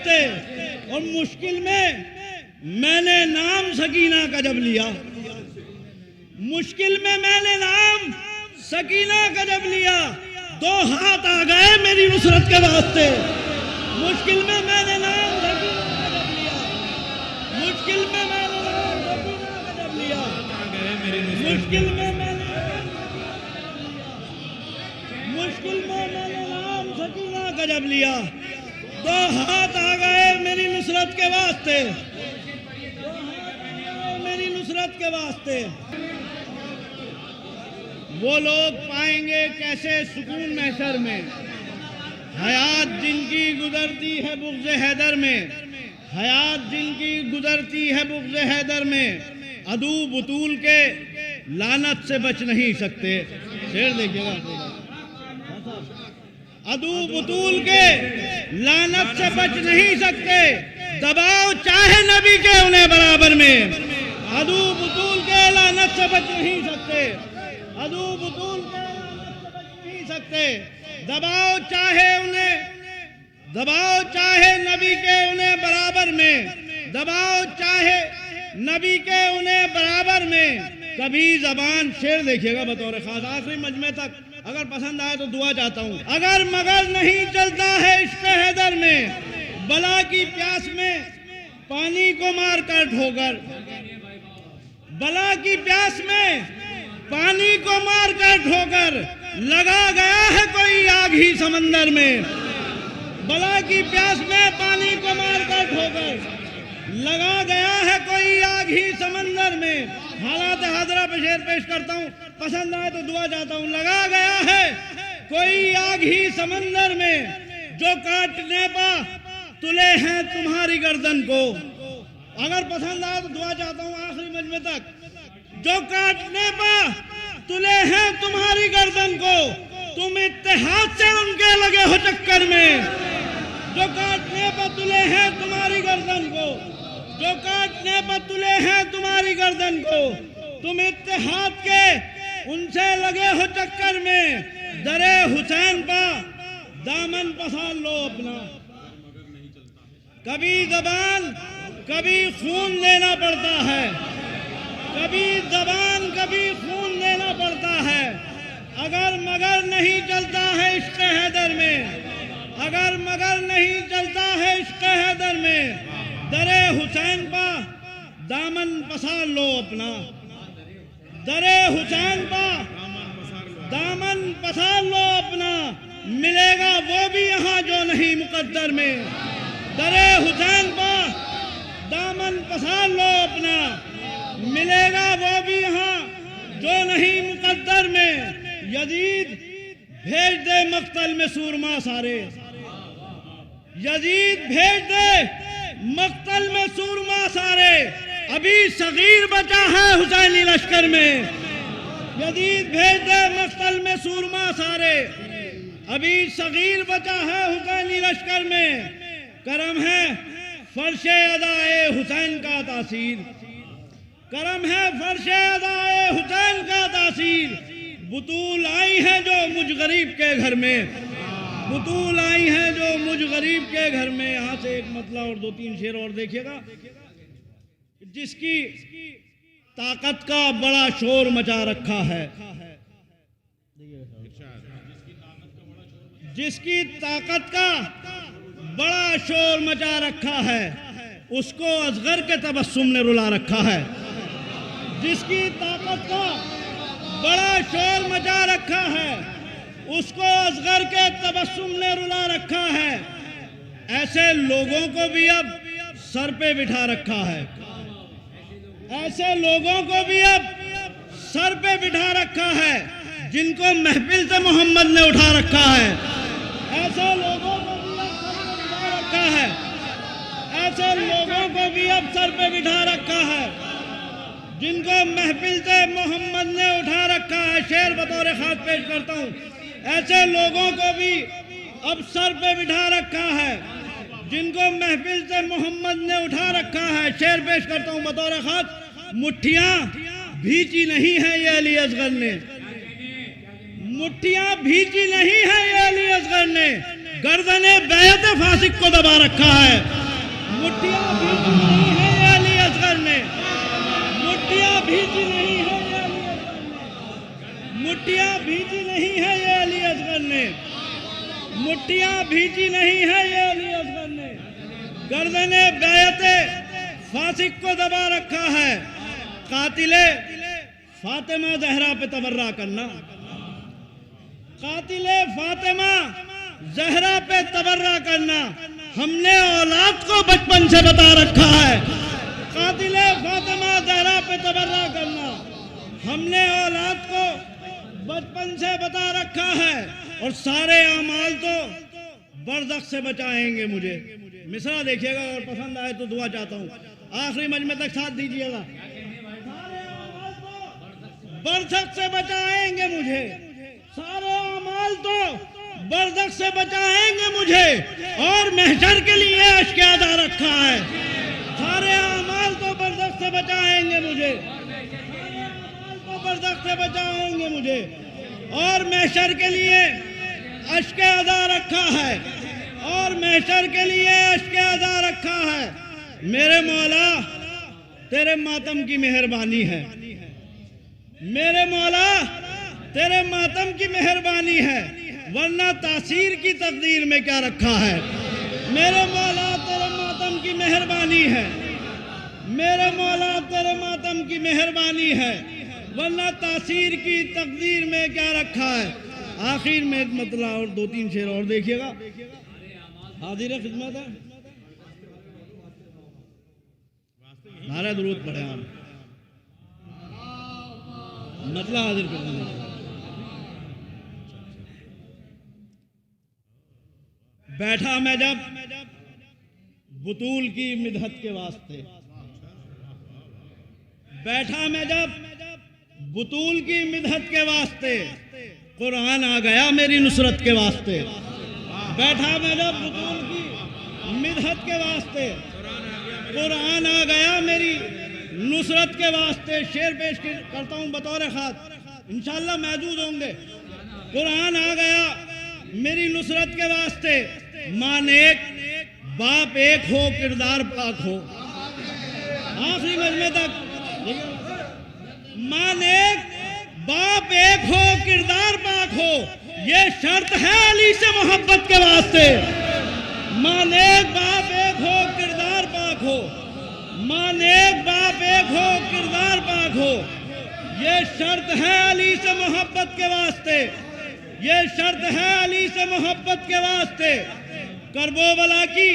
और मुश्किल में मैंने नाम सकीना का जब लिया, मुश्किल में मैंने नाम सकीना का जब लिया, दो हाथ आ गए मेरी नुसरत के वास्ते। मुश्किल में मैंने नाम सकीना का जब लिया, मुश्किल में मैंने नाम सकीना का जब लिया, मुश्किल में मैंने नाम सकीना का जब लिया, दो हाथ आ गए मेरी नुसरत के वास्ते, दो हाथ आ गए मेरी नुसरत के वास्ते। वो लोग पाएंगे कैसे सुकून महशर में, हयात जिनकी गुजरती है बुग़्ज़ हैदर में, हयात जिनकी गुजरती है बुग़्ज़ हैदर में, अदू बुतूल के लानत से बच नहीं सकते। शेर देखिएगा, अदू बुतूल के लानत से बच नहीं सकते, दबाव चाहे नबी के उन्हें बराबर में, अदू बुतूल के लानत से बच नहीं सकते, अदू बुतूल के लानत से बच नहीं सकते, दबाव चाहे नबी के उन्हें बराबर में, दबाव चाहे नबी के उन्हें बराबर में। कभी जबान, शेर देखिएगा बतौर खास आखिरी मजमे तक, अगर पसंद आए तो दुआ चाहता हूँ। अगर मगर नहीं चलता है इश्क़ हैदर में, बला की प्यास में पानी को मार कर ठोकर, बला की प्यास में पानी को मार कर ठोकर, लगा गया है कोई आग ही समंदर में, बला की प्यास में पानी को मार कर ठोकर, लगा गया है कोई आग ही समंदर में। हालात हाजरा पे शेर पेश करता हूँ, पसंद आए तो दुआ चाहता हूँ। लगा गया है कोई आग ही समंदर में, जो काटने पा तुले हैं तुम्हारी गर्दन को, अगर पसंद आए तो दुआ चाहता हूँ आखिरी मजमे तक। जो काटने पा तुले हैं तुम्हारी गर्दन को, तुम इत्तेहाद से उनके लगे हो चक्कर में, जो काटने पर तुले हैं तुम्हारी गर्दन को, जो काटने पर तुले हैं तुम्हारी गर्दन को, तुम इत्तेहाद के उनसे लगे हो चक्कर में, दरे हुसैन पा दामन पसार लो अपना। कभी जबान कभी खून देना पड़ता है, कभी जबान कभी खून देना पड़ता है, अगर मगर नहीं चलता है इश्क़ हैदर में, अगर मगर नहीं चलता है इश्क़ हैदर में, दरे हुसैन पा दामन पसार लो अपना, दरे हुसैन पा दामन पसार लो अपना, मिलेगा वो भी यहाँ जो नहीं मुकद्दर में, दरे हुसैन पा दामन पसार लो अपना, मिलेगा वो भी यहाँ जो नहीं मुकद्दर में। यजीद भेज दे मक्तल में सूरमा सारे, यजीद भेज दे मक्तल में सूरमा सारे, अभी सगीर बचा है हुसैनी लश्कर में, यजीद भेज दे मक्तल में सूरमा सारे, अभी सगीर बचा है हुसैनी लश्कर में। करम है फर्शे अदाए हुसैन का तासीर, करम है फर्शे अदाए हुसैन का तासीर, बुतूल आई है जो मुझ गरीब के घर में, बुतूल आई है जो मुझ गरीब के घर में। यहाँ से एक मतला और दो तीन शेर और देखिएगा। जिसकी ताकत का बड़ा शोर मचा रखा है, जिसकी ताकत का बड़ा शोर मचा रखा है, उसको असगर के तबस्सुम ने रुला रखा है, जिसकी ताकत का बड़ा शोर मचा रखा है, उसको असगर के तबस्सुम ने रुला रखा है। ऐसे लोगों को भी अब सर पे बिठा रखा है, ऐसे लोगों को भी अब सर पे बिठा रखा है, जिनको महफिल से मोहम्मद ने उठा रखा है, ऐसे लोगों को भी अब सर पे बिठा रखा है, ऐसे लोगों को भी अब सर पे बिठा रखा है, जिनको महफिल से मोहम्मद ने उठा रखा है। शेर बतौर खास पेश करता हूँ, ऐसे लोगों को भी अब सर पे बिठा रखा है, जिनको महफिल से मोहम्मद ने उठा रखा है। शेर पेश करता हूँ बतौर खास, मुट्ठियाँ भींची नहीं है ये अली असगर ने, मुट्ठियाँ भींची नहीं है ये अली असगर ने, गर्दने बैत फासिक को दबा रखा है। मुट्ठियां भीजी नहीं है ये अली असगर ने, मुट्ठियां भीजी नहीं है ये अली असगर ने, मुट्ठियां भीजी नहीं है ये अली असगर ने, मुट्ठियां भीजी नहीं है ये अली असगर ने। गर्दने बैत फासिक को दबा रखा है। कातिले फातिमा जहरा पे तबर्रा करना, कातिले फातिमा जहरा पे तबर्रा करना हमने औलाद को बचपन से बता रखा है। कातिले फातिमा जहरा पे तबर्रा करना हमने औलाद को बचपन से बता रखा है। और सारे अमाल तो बरज़ख से बचाएंगे मुझे। मिसरा देखिएगा, अगर पसंद आए तो दुआ चाहता हूँ, आखिरी मजमे तक साथ दीजिएगा। सारे अमाल तो बरज़ख से बचाएंगे मुझे, सारे अमाल तो बरज़ख से बचाएंगे मुझे। और महशर के लिए अश्क अदा रखा है। सारे अमाल तो बरज़ख से बचाएंगे मुझे, सारे अमाल तो बरज़ख से बचाएंगे मुझे। और महशर के लिए अश्क अदा रखा है, और महशर के लिए अश्क अदा रखा है। मेरे मौला तेरे मातम की मेहरबानी है, मेरे मौला तेरे मातम की मेहरबानी है, वरना तासीर की तकदीर में क्या रखा है। मेरे मौला तेरे मातम की मेहरबानी है, मेरे मौला तेरे मातम की मेहरबानी है, वरना तासीर की तकदीर में क्या रखा है। आखिर में एक मतला और 2-3 शेर और देखिएगा। हाजिर खिदमत है, नारा दुरूद पढ़े आप, मतला हाजिर कर देंगे। बैठा मैं जब बुतूल की मिदहत के वास्ते, बैठा मैं जब बुतूल की मिदहत के वास्ते, कुरान आ गया मेरी नुसरत के वास्ते। बैठा मैं जब बुतूल की मिदहत के वास्ते, कुरान आ गया मेरी नुसरत के वास्ते। शेर पेश करता हूँ बतौर खास, इंशाअल्लाह मौजूद होंगे। कुरान आ गया मेरी नुसरत के वास्ते, मां नेक बाप एक हो किरदार पाक हो। आखिरी मजमे तक मां नेक बाप एक हो किरदार पाक हो, ये शर्त है अली से मोहब्बत के वास्ते। मां नेक बाप एक हो किरदार पाक हो, मां नेक बाप एक हो किरदार पाक हो, ये शर्त है अली से मोहब्बत के वास्ते, ये शर्त है अली से मोहब्बत के वास्ते। करबो बला की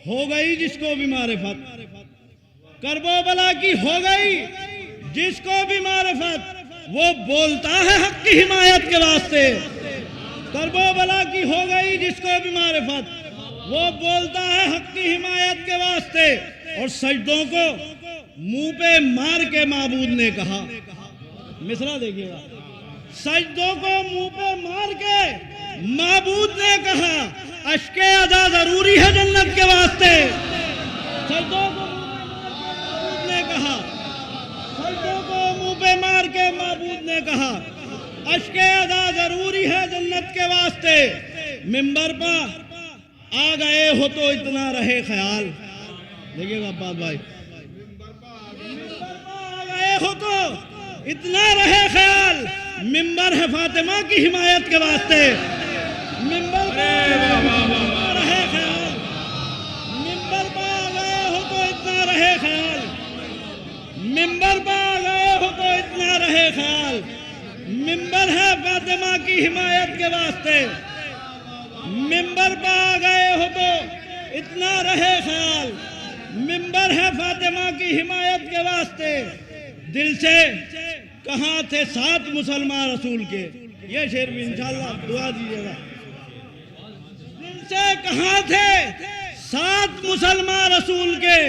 हो गई जिसको भी मारिफत, करबो बला की हो गई जिसको भी मारिफत, वो बोलता है हक की हिमायत के वास्ते। करबो बला की हो गई जिसको भी मारिफत, वो बोलता है हक की हिमायत के वास्ते। और सजदों को मुंह पे मार के माबूद ने कहा, मिसरा देखिएगा, सजदों को मुंह पे मार के माबूद ने कहा, अश्के अदा जरूरी है जन्नत के वास्ते। सजदों को माबूद ने कहा, सजदों को मुंह पे मार के माबूद ने कहा, अश्के अदा जरूरी है जन्नत के वास्ते। मिंबर पर आ गए हो तो इतना रहे ख्याल, देखिएगा अब्बास भाई, आ गए हो तो इतना रहे ख्याल, मिंबर है फातिमा की हिमायत के वास्ते। मिंबर पर रहे ख्याल, मिंबर पर आ गए हो तो इतना रहे ख्याल, मिंबर पर आ गए हो तो इतना रहे ख्याल, मिंबर है फातिमा की हिमायत के वास्ते। मिंबर पर आ गए हो तो इतना रहे ख्याल, मिंबर है फातिमा की हिमायत के वास्ते। दिल से कहाँ थे 7 मुसलमान रसूल के, ये शेर भी इंशाअल्लाह दुआ दीजिएगा। दिल से कहाँ थे 7 मुसलमान रसूल के,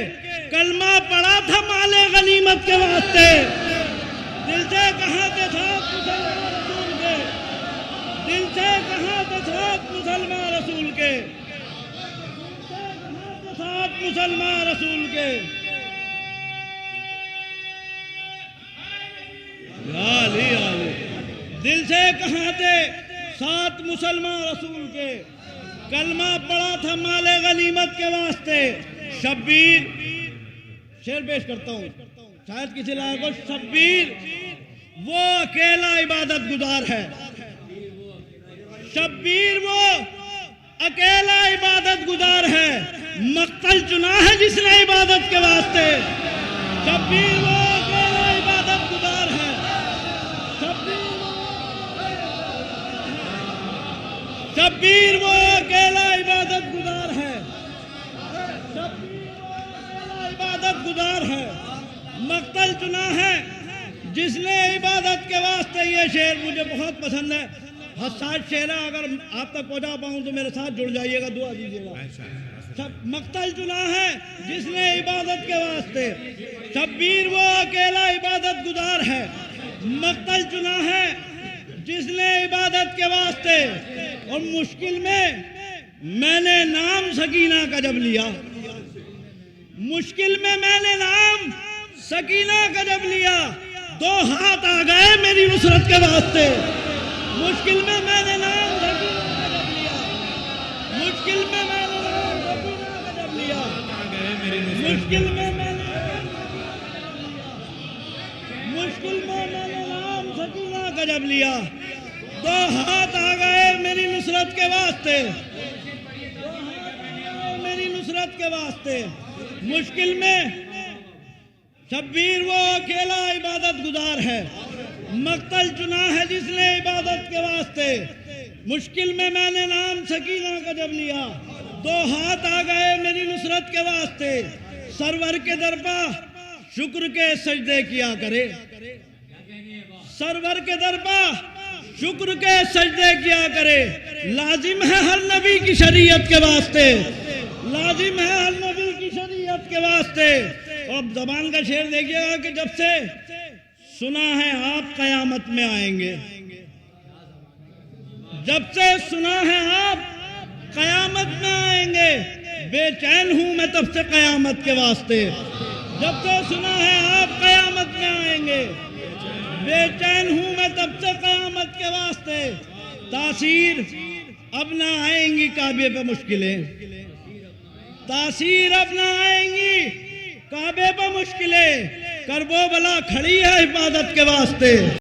कलमा पड़ा था माले गनीमत के वास्ते। दिल से कहाँ थे 7 मुसलमान रसूल के, दिल से कहाँ थे 7 मुसलमान रसूल के, 7 मुसलमान रसूल के। आली आली, दिल से कहाँ थे 7 मुसलमान रसूल के, कलमा पड़ा था माले गनीमत के वास्ते। शब्बीर, शेर पेश करता हूँ शायद किसी लायक को। शब्बीर वो अकेला इबादत गुजार है। शब्बीर वो अकेला इबादत गुजार है। मक्तल चुना है जिसने इबादत के वास्ते। शब्बीर वो अकेला इबादत गुजार है। शब्बीर वो अकेला इबादत गुजार है। शब्बीर वो अकेला इबादत गुजार है। मक्तल चुना है जिसने इबादत के वास्ते। ये शेर मुझे बहुत पसंद है, हसास शेर है। अगर आप तक पहुंचा पाऊं तो मेरे साथ जुड़ जाइएगा, दुआ दीजिएगा। सब मक्तल चुना है जिसने इबादत के वास्ते। शब्बीर वो अकेला इबादत गुजार है। मक्तल चुना है जिसने इबादत के वास्ते। और मुश्किल में मैंने नाम सकीना का जब लिया। मुश्किल में मैंने नाम सकीना का जब लिया, 2 हाथ आ गए मेरी नुसरत के वास्ते। मुश्किल में मैंने नाम सकीना का जब लिया। मुश्किल में मैंने नाम सकीना का जब लिया। मुश्किल में मैंने नाम सकीना का जब लिया, 2 हाथ आ गए मेरी नुसरत के वास्ते। 2 हाथ आ गए मेरी नुसरत के वास्ते। मुश्किल में शब्बीर वो अकेला इबादत गुजार है। मक्तल चुना है जिसने इबादत के वास्ते। मुश्किल में मैंने नाम सकीना का जब लिया, 2 हाथ आ गए मेरी नुसरत के वास्ते। सरवर के दरपा शुक्र के सजदे किया करे। सरवर के दरपा शुक्र के सजदे किया करे। लाजिम है हर नबी की शरीयत के वास्ते। लाजिम है हर नबी की शरीयत के वास्ते। और ज़बान का शेर देखिएगा कि जब से सुना है आप कयामत में आएंगे। जब से सुना है आप कयामत में आएंगे, बेचैन हूं मैं तब से कयामत के वास्ते। जब से सुना है आप कयामत में आएंगे, बेचैन हूं मैं तब से कयामत के वास्ते। तासीर अब ना आएंगी काबे पे मुश्किलें। तासीर अब ना आएंगी काबे पे मुश्किलें। करबो बला खड़ी है इबादत के वास्ते।